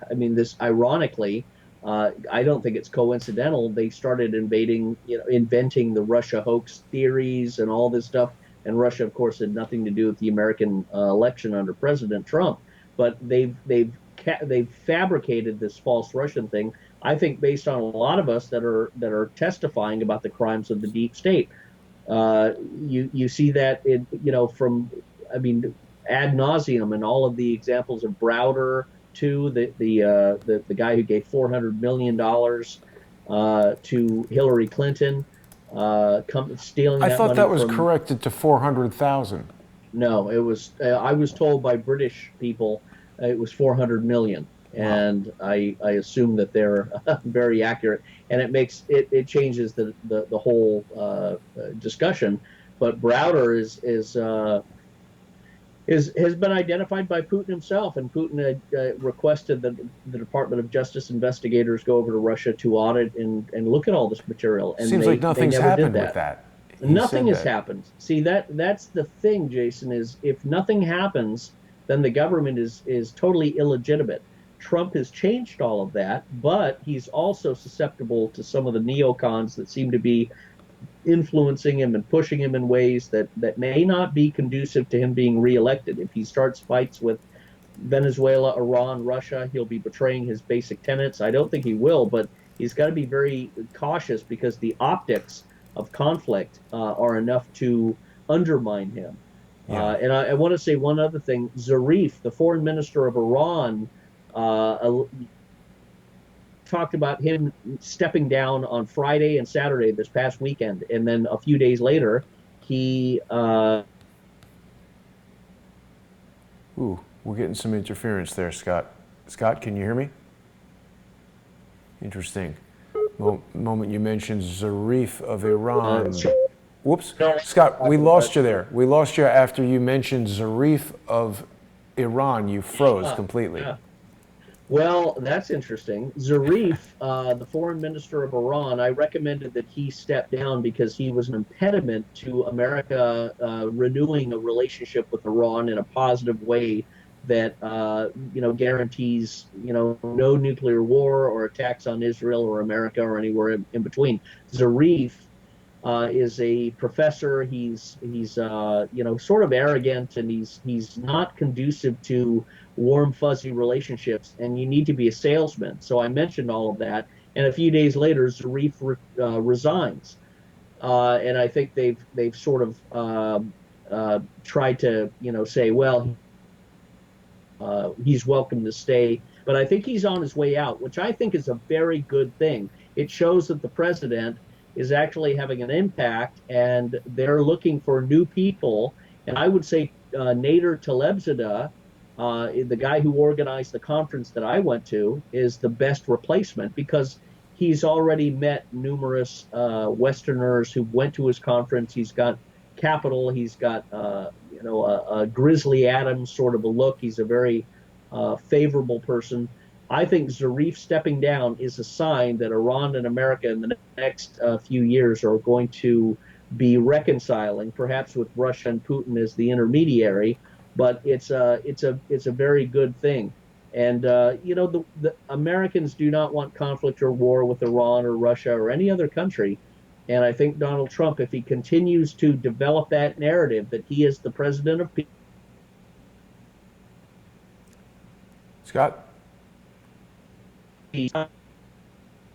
I mean, this ironically, I don't think it's coincidental. They started inventing the Russia hoax theories and all this stuff. And Russia, of course, had nothing to do with the American election under President Trump. But they've fabricated this false Russian thing. I think based on a lot of us that are testifying about the crimes of the deep state. You see that from ad nauseum, and all of the examples of Browder. The guy who gave $400 million to Hillary Clinton, stealing that money.
I thought that was corrected to 400,000.
No, it was. I was told by British people it was 400 million, and I assume that they're very accurate, and it changes the whole discussion. But Browder has been identified by Putin himself, and Putin had requested that the Department of Justice investigators go over to Russia to audit and look at all this material. And
seems like nothing's happened with that.
Nothing has happened. See, that's the thing, Jason, is if nothing happens, then the government is totally illegitimate. Trump has changed all of that, but he's also susceptible to some of the neocons that seem to be influencing him and pushing him in ways that may not be conducive to him being reelected. If he starts fights with Venezuela, Iran, Russia, he'll be betraying his basic tenets. I don't think he will, but he's got to be very cautious because the optics of conflict are enough to undermine him. Yeah. And I want to say one other thing. Zarif, the foreign minister of Iran, talked about him stepping down on Friday and Saturday this past weekend, and then a few days later, he.
Ooh, we're getting some interference there, Scott. Scott, can you hear me? Interesting. Moment you mentioned Zarif of Iran. Whoops, Scott, we lost you there. We lost you after you mentioned Zarif of Iran. You froze completely.
Yeah. Well, that's interesting. Zarif, the foreign minister of Iran, I recommended that he step down because he was an impediment to America renewing a relationship with Iran in a positive way that guarantees no nuclear war or attacks on Israel or America or anywhere in between. Zarif is a professor. He's sort of arrogant, and he's not conducive to warm, fuzzy relationships, and you need to be a salesman. So I mentioned all of that, and a few days later, Zarif resigns, and I think they've sort of tried to say, well, he's welcome to stay, but I think he's on his way out, which I think is a very good thing. It shows that the president is actually having an impact, and they're looking for new people. And I would say Nader Talebzadeh, the guy who organized the conference that I went to, is the best replacement because he's already met numerous Westerners who went to his conference. He's got capital. He's got a Grizzly Adams sort of a look. He's a very favorable person. I think Zarif stepping down is a sign that Iran and America in the next few years are going to be reconciling, perhaps with Russia and Putin as the intermediary. but it's a very good thing. And the Americans do not want conflict or war with Iran or Russia or any other country. And I think Donald Trump, if he continues to develop that narrative that he is the president of
Scott?
peace,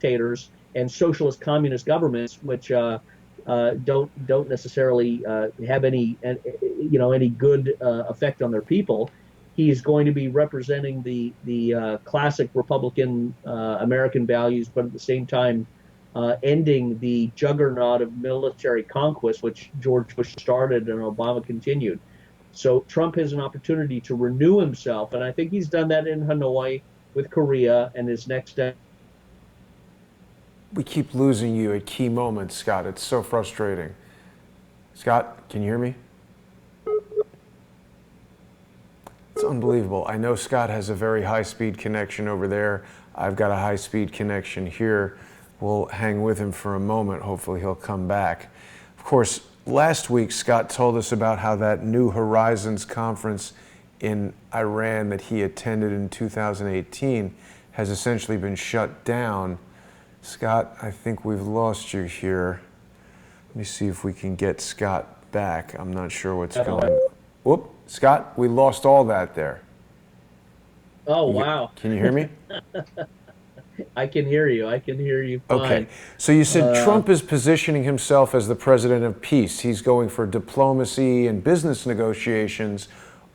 dictators and socialist communist governments, which don't necessarily have any good effect on their people. He's going to be representing the classic Republican American values, but at the same time ending the juggernaut of military conquest, which George Bush started and Obama continued. So Trump has an opportunity to renew himself, and I think he's done that in Hanoi with Korea, and his next step.
We keep losing you at key moments, Scott. It's so frustrating. Scott, can you hear me? It's unbelievable. I know Scott has a very high-speed connection over there. I've got a high-speed connection here. We'll hang with him for a moment. Hopefully he'll come back. Of course, last week, Scott told us about how that New Horizons conference in Iran that he attended in 2018 has essentially been shut down. Scott, I think we've lost you here. Let me see if we can get Scott back. I'm not sure what's going on. Whoop, Scott, we lost all that there.
Oh, wow.
Can you hear me?
I can hear you. I can hear you fine.
Okay. So you said Trump is positioning himself as the president of peace. He's going for diplomacy and business negotiations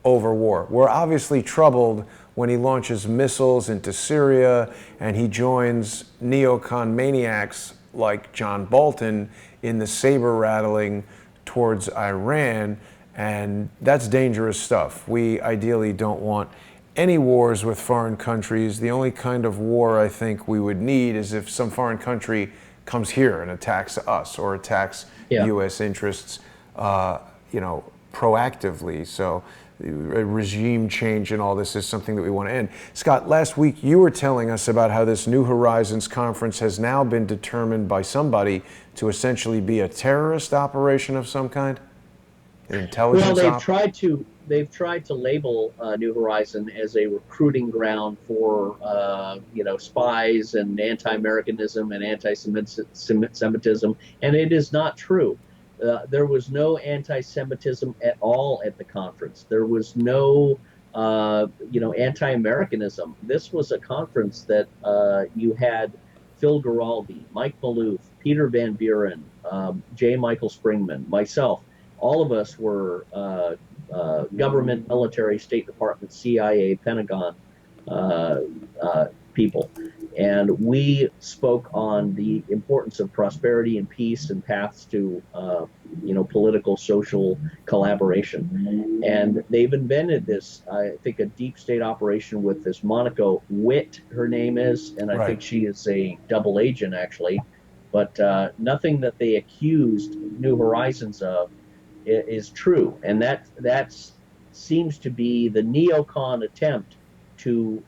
over war. We're obviously troubled when he launches missiles into Syria and he joins neocon maniacs like John Bolton in the saber rattling towards Iran, and that's dangerous stuff. We ideally don't want any wars with foreign countries. The only kind of war I think we would need is if some foreign country comes here and attacks us or attacks U.S. interests, proactively. So regime change and all this is something that we want to end. Scott, last week you were telling us about how this New Horizons conference has now been determined by somebody to essentially be a terrorist operation of some kind? An intelligence
Well, they've tried to label New Horizon as a recruiting ground for spies and anti-Americanism and anti-Semitism, and it is not true. There was no anti-Semitism at all at the conference. There was no, anti-Americanism. This was a conference that you had Phil Giraldi, Mike Maloof, Peter Van Buren, J. Michael Springman, myself. All of us were government, military, State Department, CIA, Pentagon people. And we spoke on the importance of prosperity and peace and paths to, political, social collaboration. And they've invented this, I think, a deep state operation with this Monica Witt, her name is, and I think she is a double agent, actually. But nothing that they accused New Horizons of is true. And that seems to be the neocon attempt to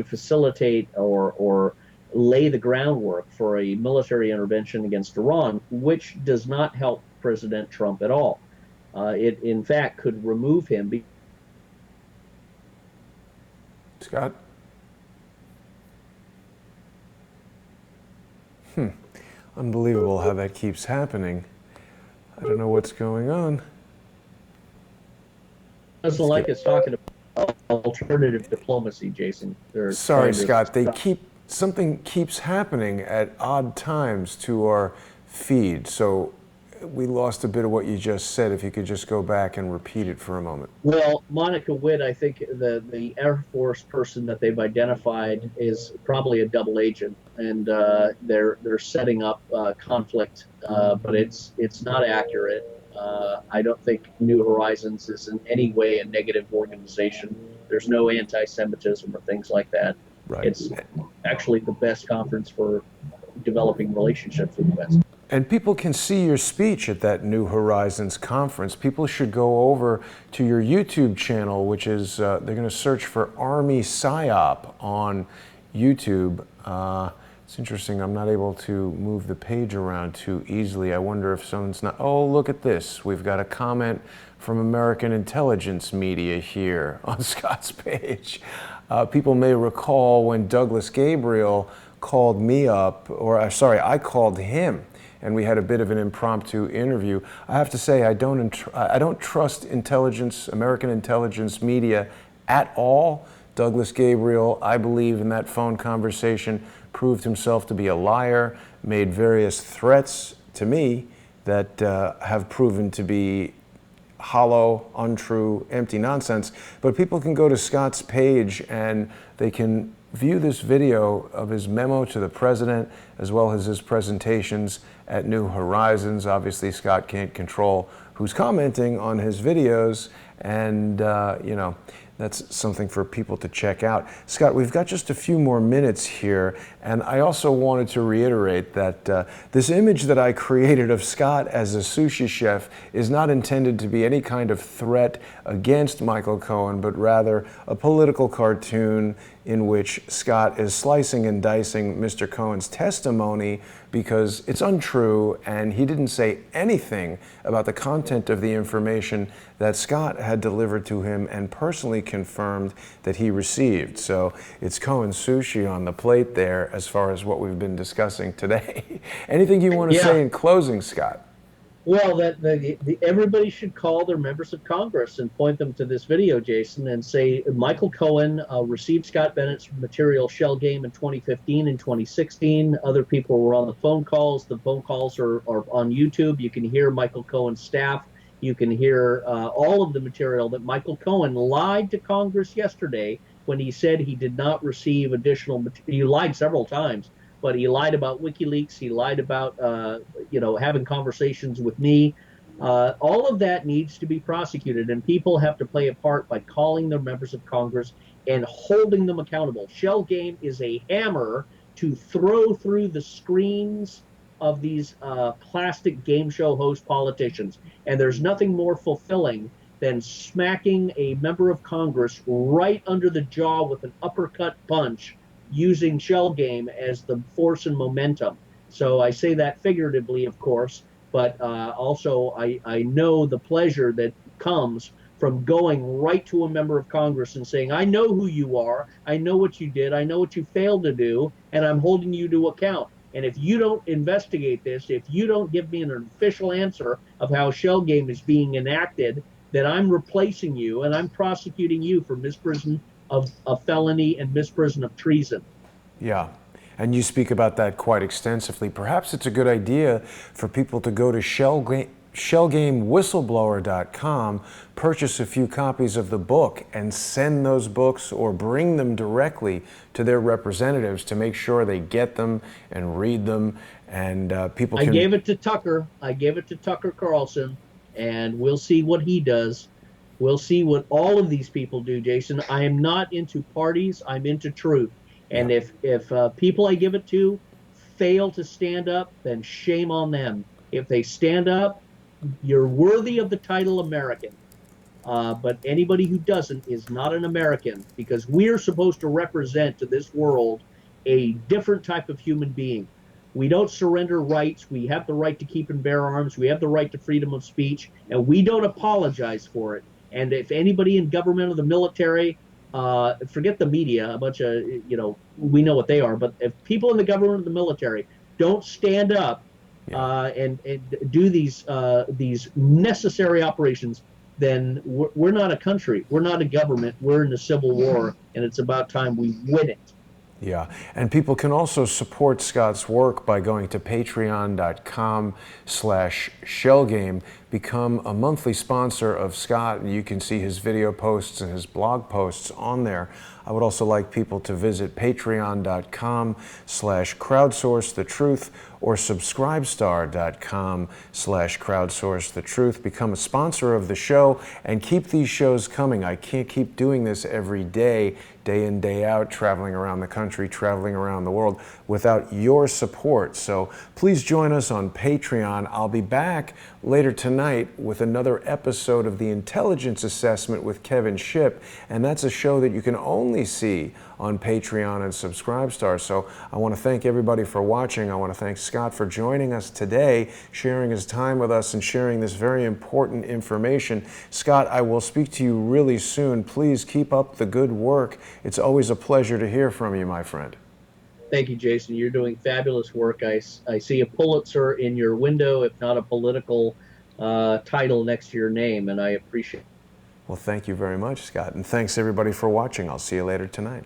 facilitate or lay the groundwork for a military intervention against Iran, which does not help President Trump at all. It, in fact, could remove him.
Scott? Unbelievable how that keeps happening. I don't know what's going on.
Doesn't like us talking about alternative diplomacy, Jason.
Sorry, Scott. Something keeps happening at odd times to our feed. So we lost a bit of what you just said. If you could just go back and repeat it for a moment.
Well, Monica Witt, I think the Air Force person that they've identified is probably a double agent, and they're setting up conflict, but it's not accurate. I don't think New Horizons is in any way a negative organization. There's no anti-Semitism or things like that.
Right.
It's actually the best conference for developing relationships with the West.
And people can see your speech at that New Horizons conference. People should go over to your YouTube channel, which is, they're going to search for Army PSYOP on YouTube. It's interesting, I'm not able to move the page around too easily. I wonder if someone's not, oh, look at this. We've got a comment from American intelligence media here on Scott's page. People may recall when Douglas Gabriel called me up, or sorry, I called him, and we had a bit of an impromptu interview. I have to say, I don't trust American intelligence media at all. Douglas Gabriel, I believe in that phone conversation, proved himself to be a liar, made various threats to me that have proven to be hollow, untrue, empty nonsense. But people can go to Scott's page and they can view this video of his memo to the president as well as his presentations at New Horizons. Obviously, Scott can't control who's commenting on his videos, and you know, that's something for people to check out. Scott, we've got just a few more minutes here, and I also wanted to reiterate that this image that I created of Scott as a sushi chef is not intended to be any kind of threat against Michael Cohen, but rather a political cartoon in which Scott is slicing and dicing Mr. Cohen's testimony because it's untrue and he didn't say anything about the content of the information that Scott had delivered to him and personally confirmed that he received. So it's Cohen Sushi on the plate there as far as what we've been discussing today. Anything you want to say in closing, Scott?
Well, everybody should call their members of Congress and point them to this video, Jason, and say Michael Cohen received Scott Bennett's material Shell Game in 2015 and 2016. Other people were on the phone calls. The phone calls are on YouTube. You can hear Michael Cohen's staff. You can hear all of the material that Michael Cohen lied to Congress yesterday when he said he did not receive additional material. He lied several times. But he lied about WikiLeaks. He lied about, having conversations with me. All of that needs to be prosecuted, and people have to play a part by calling their members of Congress and holding them accountable. Shell Game is a hammer to throw through the screens of these plastic game show host politicians. And there's nothing more fulfilling than smacking a member of Congress right under the jaw with an uppercut punch, using Shell Game as the force and momentum. So I say that figuratively, of course, but also I know the pleasure that comes from going right to a member of Congress and saying, I know who you are, I know what you did, I know what you failed to do, and I'm holding you to account. And if you don't investigate this, if you don't give me an official answer of how Shell Game is being enacted, then I'm replacing you and I'm prosecuting you for misprision of a felony and misprision of treason.
Yeah, and you speak about that quite extensively. Perhaps it's a good idea for people to go to shellgamewhistleblower.com, purchase a few copies of the book, and send those books or bring them directly to their representatives to make sure they get them and read them. And people can...
I gave it to Tucker Carlson, and we'll see what he does. We'll see what all of these people do, Jason. I am not into parties. I'm into truth. And if people I give it to fail to stand up, then shame on them. If they stand up, you're worthy of the title American. But anybody who doesn't is not an American, because we're supposed to represent to this world a different type of human being. We don't surrender rights. We have the right to keep and bear arms. We have the right to freedom of speech, and we don't apologize for it. And if anybody in government or the military, forget the media, a bunch of, we know what they are, but if people in the government or the military don't stand up and do these necessary operations, then we're not a country. We're not a government. We're in a civil war, and it's about time we win it.
Yeah, and people can also support Scott's work by going to patreon.com/shellgame, become a monthly sponsor of Scott, and you can see his video posts and his blog posts on there. I would also like people to visit patreon.com/crowdsourcethetruth or subscribestar.com/crowdsourcethetruth. Become a sponsor of the show and keep these shows coming. I can't keep doing this every day, day in, day out, traveling around the country, traveling around the world without your support. So please join us on Patreon. I'll be back later tonight tonight with another episode of the Intelligence Assessment with Kevin Shipp, and that's a show that you can only see on Patreon and Subscribestar. So I want to thank everybody for watching. I want to thank Scott for joining us today, sharing his time with us and sharing this very important information. Scott, I will speak to you really soon. Please keep up the good work. It's always a pleasure to hear from you, my friend.
Thank you, Jason. You're doing fabulous work. I see a Pulitzer in your window, if not a political title next to your name, and I appreciate it.
Well, thank you very much, Scott. And thanks everybody for watching. I'll see you later tonight.